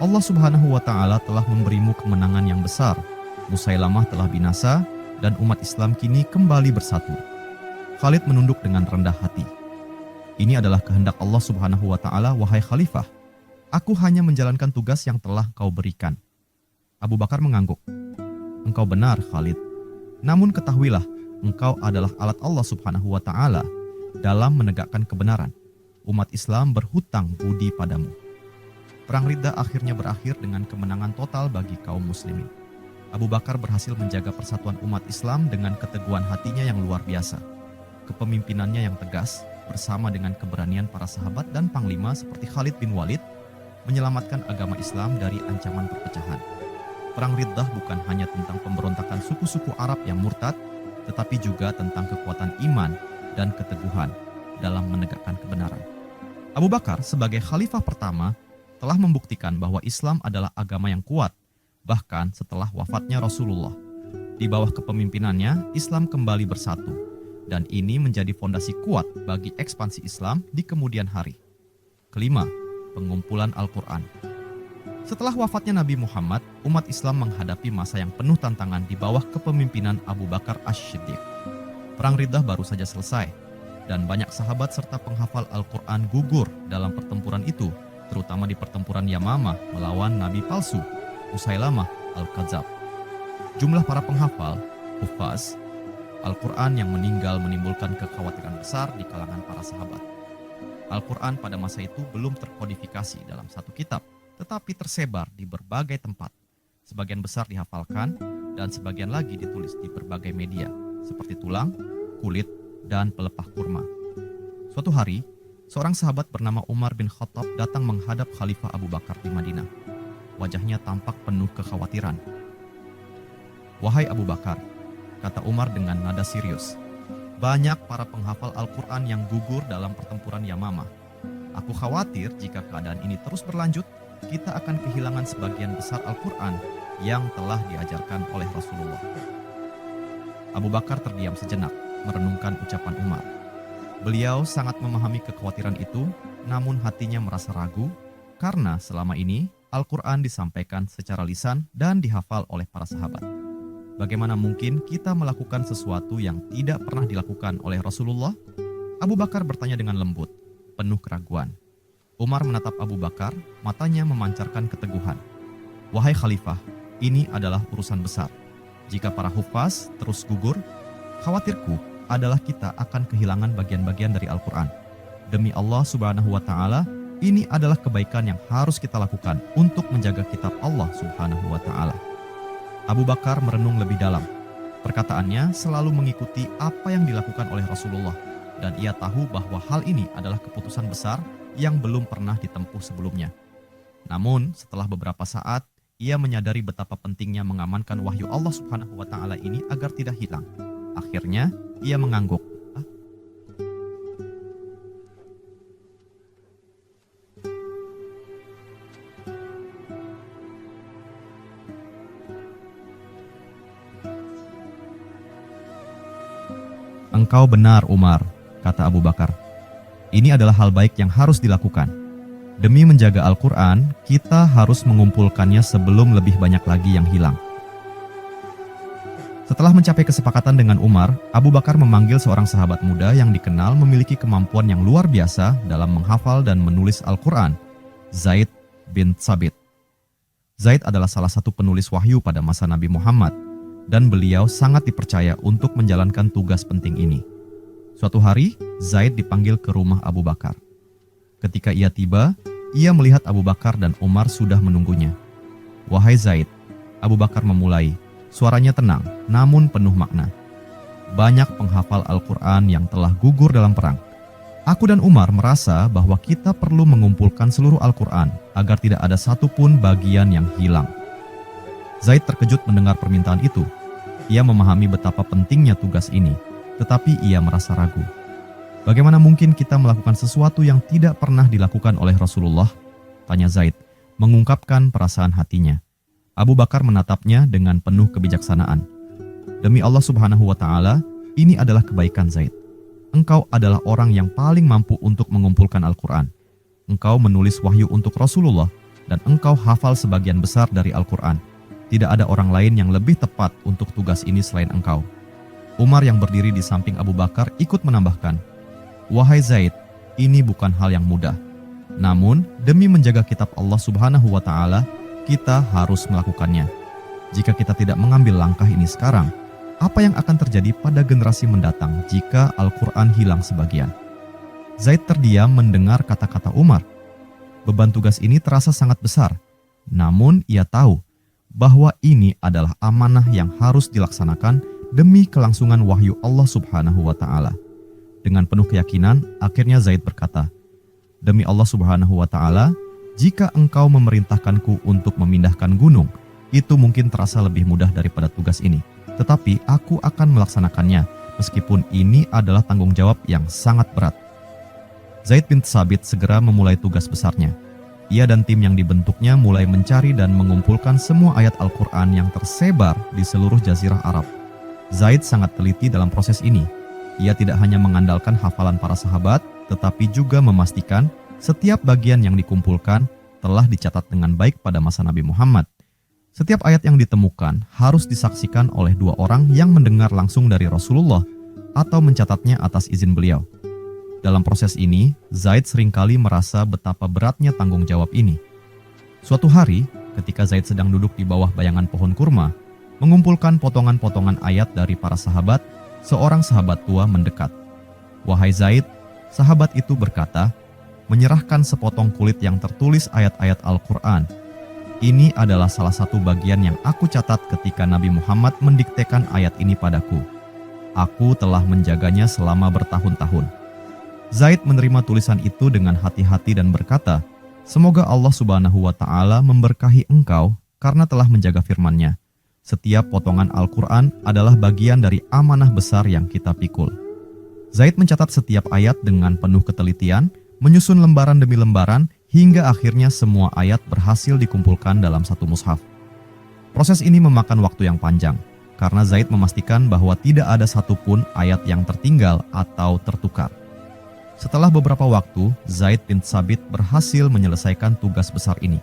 Speaker 1: "Allah Subhanahu wa Ta'ala telah memberimu kemenangan yang besar. Musailamah telah binasa dan umat Islam kini kembali bersatu." Khalid menunduk dengan rendah hati. "Ini adalah kehendak Allah Subhanahu wa Ta'ala, wahai Khalifah. Aku hanya menjalankan tugas yang telah kau berikan." Abu Bakar mengangguk. "Engkau benar, Khalid. Namun ketahuilah, engkau adalah alat Allah Subhanahu wa Ta'ala dalam menegakkan kebenaran. Umat Islam berhutang budi padamu." Perang Riddah akhirnya berakhir dengan kemenangan total bagi kaum muslimin. Abu Bakar berhasil menjaga persatuan umat Islam dengan keteguhan hatinya yang luar biasa. Kepemimpinannya yang tegas, bersama dengan keberanian para sahabat dan panglima seperti Khalid bin Walid, menyelamatkan agama Islam dari ancaman perpecahan. Perang Riddah bukan hanya tentang pemberontakan suku-suku Arab yang murtad, tetapi juga tentang kekuatan iman dan keteguhan dalam menegakkan kebenaran. Abu Bakar sebagai khalifah pertama telah membuktikan bahwa Islam adalah agama yang kuat, bahkan setelah wafatnya Rasulullah. Di bawah kepemimpinannya, Islam kembali bersatu, dan ini menjadi fondasi kuat bagi ekspansi Islam di kemudian hari. Kelima, pengumpulan Al-Quran. Setelah wafatnya Nabi Muhammad, umat Islam menghadapi masa yang penuh tantangan di bawah kepemimpinan Abu Bakar Ash-Shiddiq. Perang Riddah baru saja selesai, dan banyak sahabat serta penghafal Al-Quran gugur dalam pertempuran itu, terutama di pertempuran Yamamah melawan Nabi palsu, Musailamah al-Kadzab. Jumlah para penghafal, hufaz, Al-Quran yang meninggal menimbulkan kekhawatiran besar di kalangan para sahabat. Al-Quran pada masa itu belum terkodifikasi dalam satu kitab, tetapi tersebar di berbagai tempat. Sebagian besar dihafalkan dan sebagian lagi ditulis di berbagai media, seperti tulang, kulit, dan pelepah kurma. Suatu hari, seorang sahabat bernama Umar bin Khattab datang menghadap Khalifah Abu Bakar di Madinah. Wajahnya tampak penuh kekhawatiran. "Wahai Abu Bakar," kata Umar dengan nada serius, "banyak para penghafal Al-Quran yang gugur dalam pertempuran Yamamah. Aku khawatir jika keadaan ini terus berlanjut, kita akan kehilangan sebagian besar Al-Quran yang telah diajarkan oleh Rasulullah." Abu Bakar terdiam sejenak, merenungkan ucapan Umar. Beliau sangat memahami kekhawatiran itu, namun hatinya merasa ragu karena selama ini Al-Quran disampaikan secara lisan dan dihafal oleh para sahabat. Bagaimana mungkin kita melakukan sesuatu yang tidak pernah dilakukan oleh Rasulullah? Abu Bakar bertanya dengan lembut, penuh keraguan. Umar menatap Abu Bakar, matanya memancarkan keteguhan. "Wahai Khalifah, ini adalah urusan besar. Jika para hufaz terus gugur, khawatirku adalah kita akan kehilangan bagian-bagian dari Al-Quran. Demi Allah Subhanahu wa Ta'ala, ini adalah kebaikan yang harus kita lakukan untuk menjaga kitab Allah Subhanahu wa Ta'ala." Abu Bakar merenung lebih dalam. Perkataannya selalu mengikuti apa yang dilakukan oleh Rasulullah, dan ia tahu bahwa hal ini adalah keputusan besar yang belum pernah ditempuh sebelumnya. Namun, setelah beberapa saat, ia menyadari betapa pentingnya mengamankan wahyu Allah Subhanahu wa Ta'ala ini agar tidak hilang. Akhirnya, ia mengangguk. "Engkau benar, Umar," kata Abu Bakar. "Ini adalah hal baik yang harus dilakukan. Demi menjaga Al-Quran, kita harus mengumpulkannya sebelum lebih banyak lagi yang hilang." Setelah mencapai kesepakatan dengan Umar, Abu Bakar memanggil seorang sahabat muda yang dikenal memiliki kemampuan yang luar biasa dalam menghafal dan menulis Al-Quran, Zaid bin Thabit. Zaid adalah salah satu penulis wahyu pada masa Nabi Muhammad, dan beliau sangat dipercaya untuk menjalankan tugas penting ini. Suatu hari, Zaid dipanggil ke rumah Abu Bakar. Ketika ia tiba, ia melihat Abu Bakar dan Umar sudah menunggunya. "Wahai Zaid," Abu Bakar memulai. Suaranya tenang, namun penuh makna. "Banyak penghafal Al-Quran yang telah gugur dalam perang. Aku dan Umar merasa bahwa kita perlu mengumpulkan seluruh Al-Quran agar tidak ada satupun bagian yang hilang." Zaid terkejut mendengar permintaan itu. Ia memahami betapa pentingnya tugas ini, tetapi ia merasa ragu. "Bagaimana mungkin kita melakukan sesuatu yang tidak pernah dilakukan oleh Rasulullah?" tanya Zaid, mengungkapkan perasaan hatinya. Abu Bakar menatapnya dengan penuh kebijaksanaan. "Demi Allah Subhanahu wa Ta'ala, ini adalah kebaikan Zaid. Engkau adalah orang yang paling mampu untuk mengumpulkan Al-Quran. Engkau menulis wahyu untuk Rasulullah, dan engkau hafal sebagian besar dari Al-Quran. Tidak ada orang lain yang lebih tepat untuk tugas ini selain engkau." Umar yang berdiri di samping Abu Bakar ikut menambahkan, "Wahai Zaid, ini bukan hal yang mudah. Namun, demi menjaga kitab Allah Subhanahu wa Ta'ala, kita harus melakukannya. Jika kita tidak mengambil langkah ini sekarang, apa yang akan terjadi pada generasi mendatang jika Al-Quran hilang sebagian?" Zaid terdiam mendengar kata-kata Umar. Beban tugas ini terasa sangat besar, namun ia tahu bahwa ini adalah amanah yang harus dilaksanakan demi kelangsungan wahyu Allah Subhanahu wa Ta'ala. Dengan penuh keyakinan, akhirnya Zaid berkata, "Demi Allah Subhanahu wa Ta'ala, jika engkau memerintahkanku untuk memindahkan gunung, itu mungkin terasa lebih mudah daripada tugas ini. Tetapi aku akan melaksanakannya, meskipun ini adalah tanggung jawab yang sangat berat." Zaid bin Thabit segera memulai tugas besarnya. Ia dan tim yang dibentuknya mulai mencari dan mengumpulkan semua ayat Al-Quran yang tersebar di seluruh jazirah Arab. Zaid sangat teliti dalam proses ini. Ia tidak hanya mengandalkan hafalan para sahabat, tetapi juga memastikan setiap bagian yang dikumpulkan telah dicatat dengan baik pada masa Nabi Muhammad. Setiap ayat yang ditemukan harus disaksikan oleh dua orang yang mendengar langsung dari Rasulullah atau mencatatnya atas izin beliau. Dalam proses ini, Zaid seringkali merasa betapa beratnya tanggung jawab ini. Suatu hari, ketika Zaid sedang duduk di bawah bayangan pohon kurma, mengumpulkan potongan-potongan ayat dari para sahabat, seorang sahabat tua mendekat. "Wahai Zaid," sahabat itu berkata, menyerahkan sepotong kulit yang tertulis ayat-ayat Al-Quran. Ini adalah salah satu bagian yang aku catat ketika Nabi Muhammad mendiktekan ayat ini padaku. Aku telah menjaganya selama bertahun-tahun. Zaid menerima tulisan itu dengan hati-hati dan berkata, "Semoga Allah Subhanahu wa Ta'ala memberkahi engkau karena telah menjaga firman-Nya. Setiap potongan Al-Quran adalah bagian dari amanah besar yang kita pikul." Zaid mencatat setiap ayat dengan penuh ketelitian, menyusun lembaran demi lembaran, hingga akhirnya semua ayat berhasil dikumpulkan dalam satu mushaf. Proses ini memakan waktu yang panjang, karena Zaid memastikan bahwa tidak ada satupun ayat yang tertinggal atau tertukar. Setelah beberapa waktu, Zaid bin Tsabit berhasil menyelesaikan tugas besar ini.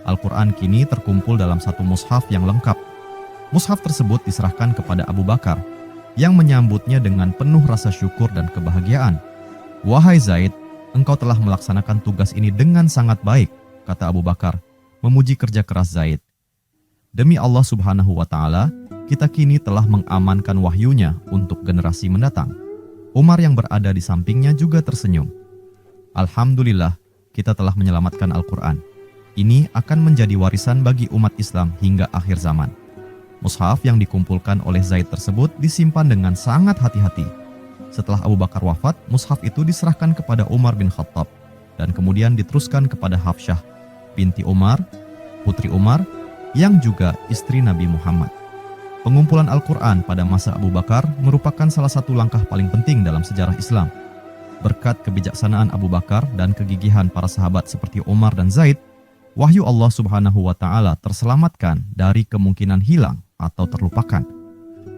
Speaker 1: Al-Quran kini terkumpul dalam satu mushaf yang lengkap. Mushaf tersebut diserahkan kepada Abu Bakar, yang menyambutnya dengan penuh rasa syukur dan kebahagiaan. "Wahai Zaid, engkau telah melaksanakan tugas ini dengan sangat baik," kata Abu Bakar, memuji kerja keras Zaid. "Demi Allah Subhanahu wa Ta'ala, kita kini telah mengamankan wahyunya untuk generasi mendatang." Umar yang berada di sampingnya juga tersenyum. "Alhamdulillah, kita telah menyelamatkan Al-Quran. Ini akan menjadi warisan bagi umat Islam hingga akhir zaman." Mushaf yang dikumpulkan oleh Zaid tersebut disimpan dengan sangat hati-hati. Setelah Abu Bakar wafat, mushaf itu diserahkan kepada Umar bin Khattab dan kemudian diteruskan kepada Hafsyah binti Umar, putri Umar, yang juga istri Nabi Muhammad. Pengumpulan Al-Quran pada masa Abu Bakar merupakan salah satu langkah paling penting dalam sejarah Islam. Berkat kebijaksanaan Abu Bakar dan kegigihan para sahabat seperti Umar dan Zaid, wahyu Allah Subhanahu wa Ta'ala terselamatkan dari kemungkinan hilang atau terlupakan.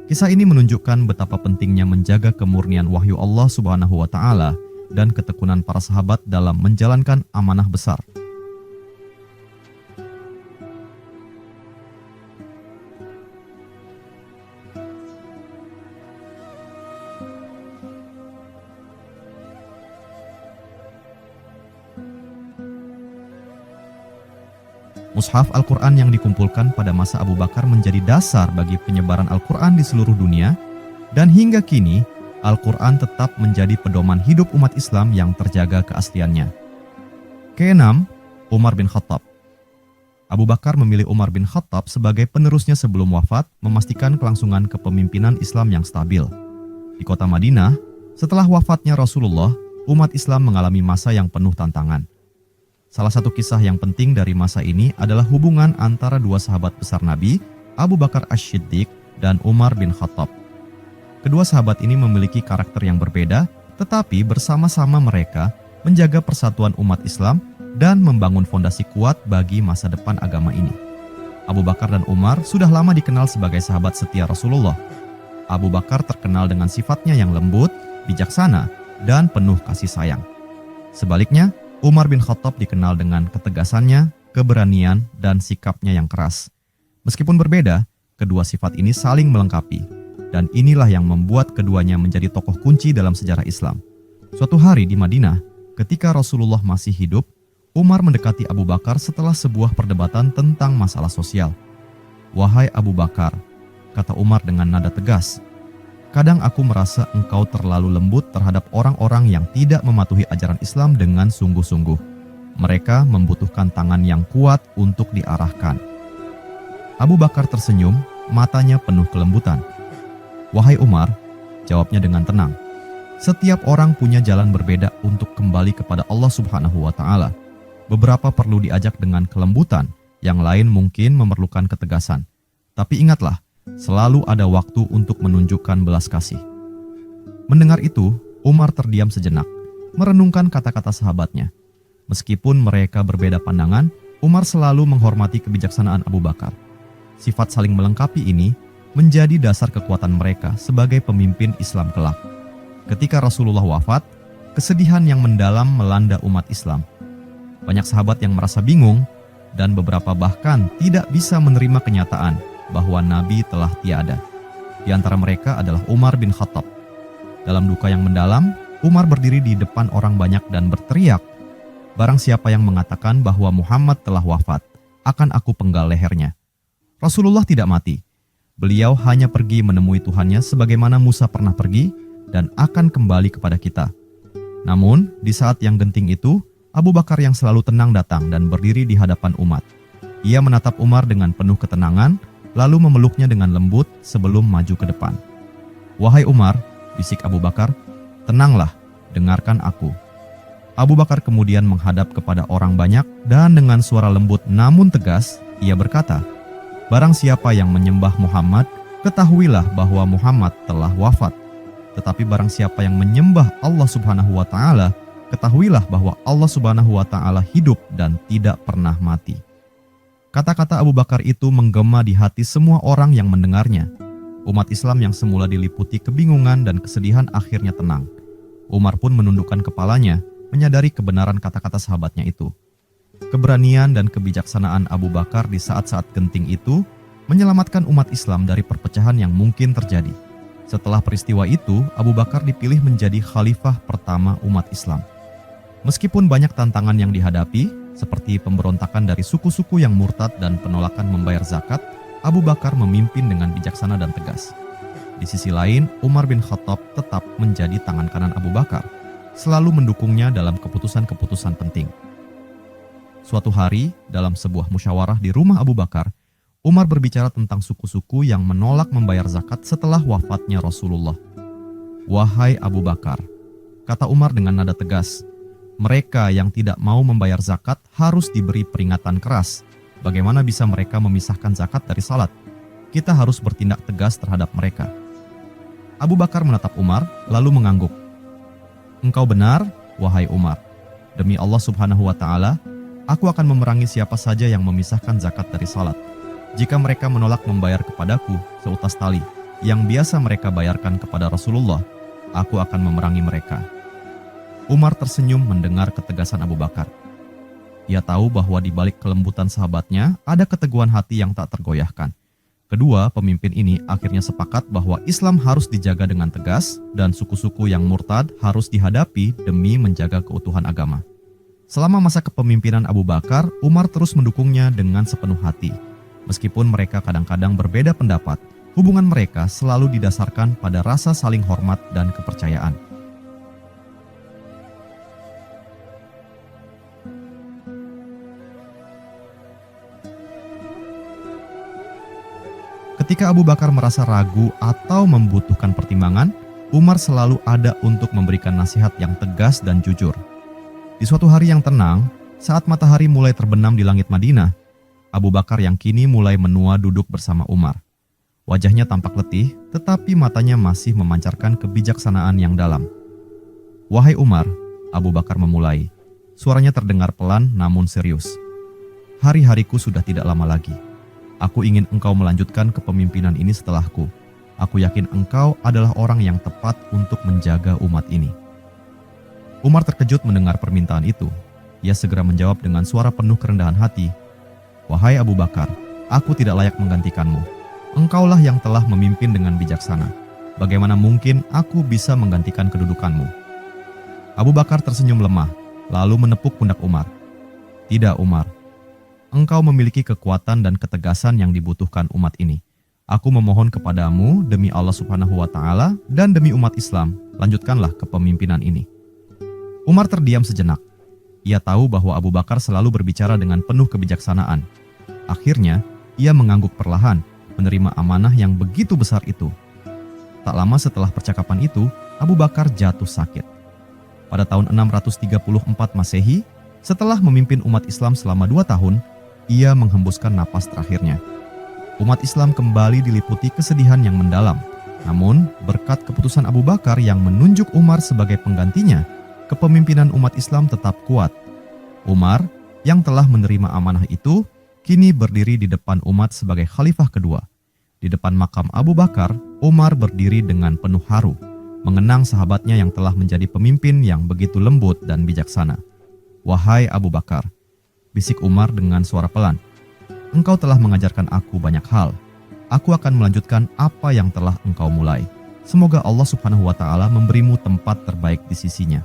Speaker 1: Kisah ini menunjukkan betapa pentingnya menjaga kemurnian wahyu Allah Subhanahu wa Ta'ala dan ketekunan para sahabat dalam menjalankan amanah besar. Mushaf Al-Quran yang dikumpulkan pada masa Abu Bakar menjadi dasar bagi penyebaran Al-Quran di seluruh dunia, dan hingga kini Al-Quran tetap menjadi pedoman hidup umat Islam yang terjaga keasliannya. Keenam, Umar bin Khattab. Abu Bakar memilih Umar bin Khattab sebagai penerusnya sebelum wafat, memastikan kelangsungan kepemimpinan Islam yang stabil. Di kota Madinah, setelah wafatnya Rasulullah, umat Islam mengalami masa yang penuh tantangan. Salah satu kisah yang penting dari masa ini adalah hubungan antara dua sahabat besar Nabi, Abu Bakar Ash-Shiddiq dan Umar bin Khattab. Kedua sahabat ini memiliki karakter yang berbeda, tetapi bersama-sama mereka menjaga persatuan umat Islam dan membangun fondasi kuat bagi masa depan agama ini. Abu Bakar dan Umar sudah lama dikenal sebagai sahabat setia Rasulullah. Abu Bakar terkenal dengan sifatnya yang lembut, bijaksana, dan penuh kasih sayang. Sebaliknya, Umar bin Khattab dikenal dengan ketegasannya, keberanian, dan sikapnya yang keras. Meskipun berbeda, kedua sifat ini saling melengkapi, dan inilah yang membuat keduanya menjadi tokoh kunci dalam sejarah Islam. Suatu hari di Madinah, ketika Rasulullah masih hidup, Umar mendekati Abu Bakar setelah sebuah perdebatan tentang masalah sosial. "Wahai Abu Bakar," kata Umar dengan nada tegas, "kadang aku merasa engkau terlalu lembut terhadap orang-orang yang tidak mematuhi ajaran Islam dengan sungguh-sungguh. Mereka membutuhkan tangan yang kuat untuk diarahkan." Abu Bakar tersenyum, matanya penuh kelembutan. "Wahai Umar," jawabnya dengan tenang, "setiap orang punya jalan berbeda untuk kembali kepada Allah Subhanahu wa Ta'ala. Beberapa perlu diajak dengan kelembutan, yang lain mungkin memerlukan ketegasan. Tapi ingatlah, selalu ada waktu untuk menunjukkan belas kasih." Mendengar itu, Umar terdiam sejenak, merenungkan kata-kata sahabatnya. Meskipun mereka berbeda pandangan, Umar selalu menghormati kebijaksanaan Abu Bakar. Sifat saling melengkapi ini menjadi dasar kekuatan mereka sebagai pemimpin Islam kelak. Ketika Rasulullah wafat, kesedihan yang mendalam melanda umat Islam. Banyak sahabat yang merasa bingung, dan beberapa bahkan tidak bisa menerima kenyataan bahwa Nabi telah tiada. Di antara mereka adalah Umar bin Khattab. Dalam duka yang mendalam, Umar berdiri di depan orang banyak dan berteriak, "Barang siapa yang mengatakan bahwa Muhammad telah wafat, akan aku penggal lehernya." Rasulullah tidak mati. Beliau hanya pergi menemui Tuhannya sebagaimana Musa pernah pergi dan akan kembali kepada kita. Namun, di saat yang genting itu, Abu Bakar yang selalu tenang datang dan berdiri di hadapan umat. Ia menatap Umar dengan penuh ketenangan, lalu memeluknya dengan lembut sebelum maju ke depan. "Wahai Umar," bisik Abu Bakar, "tenanglah, dengarkan aku." Abu Bakar kemudian menghadap kepada orang banyak dan dengan suara lembut namun tegas, ia berkata, "Barang siapa yang menyembah Muhammad, ketahuilah bahwa Muhammad telah wafat. Tetapi barang siapa yang menyembah Allah Subhanahu wa Ta'ala, ketahuilah bahwa Allah Subhanahu wa Ta'ala hidup dan tidak pernah mati." Kata-kata Abu Bakar itu menggema di hati semua orang yang mendengarnya. Umat Islam yang semula diliputi kebingungan dan kesedihan akhirnya tenang. Umar pun menundukkan kepalanya, menyadari kebenaran kata-kata sahabatnya itu. Keberanian dan kebijaksanaan Abu Bakar di saat-saat genting itu menyelamatkan umat Islam dari perpecahan yang mungkin terjadi. Setelah peristiwa itu, Abu Bakar dipilih menjadi khalifah pertama umat Islam. Meskipun banyak tantangan yang dihadapi, seperti pemberontakan dari suku-suku yang murtad dan penolakan membayar zakat, Abu Bakar memimpin dengan bijaksana dan tegas. Di sisi lain, Umar bin Khattab tetap menjadi tangan kanan Abu Bakar, selalu mendukungnya dalam keputusan-keputusan penting. Suatu hari, dalam sebuah musyawarah di rumah Abu Bakar, Umar berbicara tentang suku-suku yang menolak membayar zakat setelah wafatnya Rasulullah. "Wahai Abu Bakar," kata Umar dengan nada tegas, "mereka yang tidak mau membayar zakat harus diberi peringatan keras. Bagaimana bisa mereka memisahkan zakat dari salat? Kita harus bertindak tegas terhadap mereka." Abu Bakar menatap Umar, lalu mengangguk. "Engkau benar, wahai Umar. Demi Allah Subhanahu wa Ta'ala, aku akan memerangi siapa saja yang memisahkan zakat dari salat. Jika mereka menolak membayar kepadaku seutas tali yang biasa mereka bayarkan kepada Rasulullah, aku akan memerangi mereka." Umar tersenyum mendengar ketegasan Abu Bakar. Ia tahu bahwa di balik kelembutan sahabatnya ada keteguhan hati yang tak tergoyahkan. Kedua pemimpin ini akhirnya sepakat bahwa Islam harus dijaga dengan tegas dan suku-suku yang murtad harus dihadapi demi menjaga keutuhan agama. Selama masa kepemimpinan Abu Bakar, Umar terus mendukungnya dengan sepenuh hati. Meskipun mereka kadang-kadang berbeda pendapat, hubungan mereka selalu didasarkan pada rasa saling hormat dan kepercayaan. Ketika Abu Bakar merasa ragu atau membutuhkan pertimbangan, Umar selalu ada untuk memberikan nasihat yang tegas dan jujur. Di suatu hari yang tenang, saat matahari mulai terbenam di langit Madinah, Abu Bakar yang kini mulai menua duduk bersama Umar. Wajahnya tampak letih, tetapi matanya masih memancarkan kebijaksanaan yang dalam. "Wahai Umar," Abu Bakar memulai. Suaranya terdengar pelan namun serius. "Hari-hariku sudah tidak lama lagi. Aku ingin engkau melanjutkan kepemimpinan ini setelahku. Aku yakin engkau adalah orang yang tepat untuk menjaga umat ini." Umar terkejut mendengar permintaan itu. Ia segera menjawab dengan suara penuh kerendahan hati, "Wahai Abu Bakar, aku tidak layak menggantikanmu. Engkaulah yang telah memimpin dengan bijaksana. Bagaimana mungkin aku bisa menggantikan kedudukanmu?" Abu Bakar tersenyum lemah, lalu menepuk pundak Umar. "Tidak, Umar. Engkau memiliki kekuatan dan ketegasan yang dibutuhkan umat ini. Aku memohon kepadamu demi Allah Subhanahu wa Ta'ala dan demi umat Islam, lanjutkanlah kepemimpinan ini." Umar terdiam sejenak. Ia tahu bahwa Abu Bakar selalu berbicara dengan penuh kebijaksanaan. Akhirnya, ia mengangguk perlahan, menerima amanah yang begitu besar itu. Tak lama setelah percakapan itu, Abu Bakar jatuh sakit. Pada tahun 634 Masehi, setelah memimpin umat Islam selama 2 tahun, ia menghembuskan napas terakhirnya. Umat Islam kembali diliputi kesedihan yang mendalam. Namun, berkat keputusan Abu Bakar yang menunjuk Umar sebagai penggantinya, kepemimpinan umat Islam tetap kuat. Umar, yang telah menerima amanah itu, kini berdiri di depan umat sebagai khalifah kedua. Di depan makam Abu Bakar, Umar berdiri dengan penuh haru, mengenang sahabatnya yang telah menjadi pemimpin yang begitu lembut dan bijaksana. "Wahai Abu Bakar," bisik Umar dengan suara pelan, "engkau telah mengajarkan aku banyak hal. Aku akan melanjutkan apa yang telah engkau mulai. Semoga Allah Subhanahu wa Ta'ala memberimu tempat terbaik di sisinya."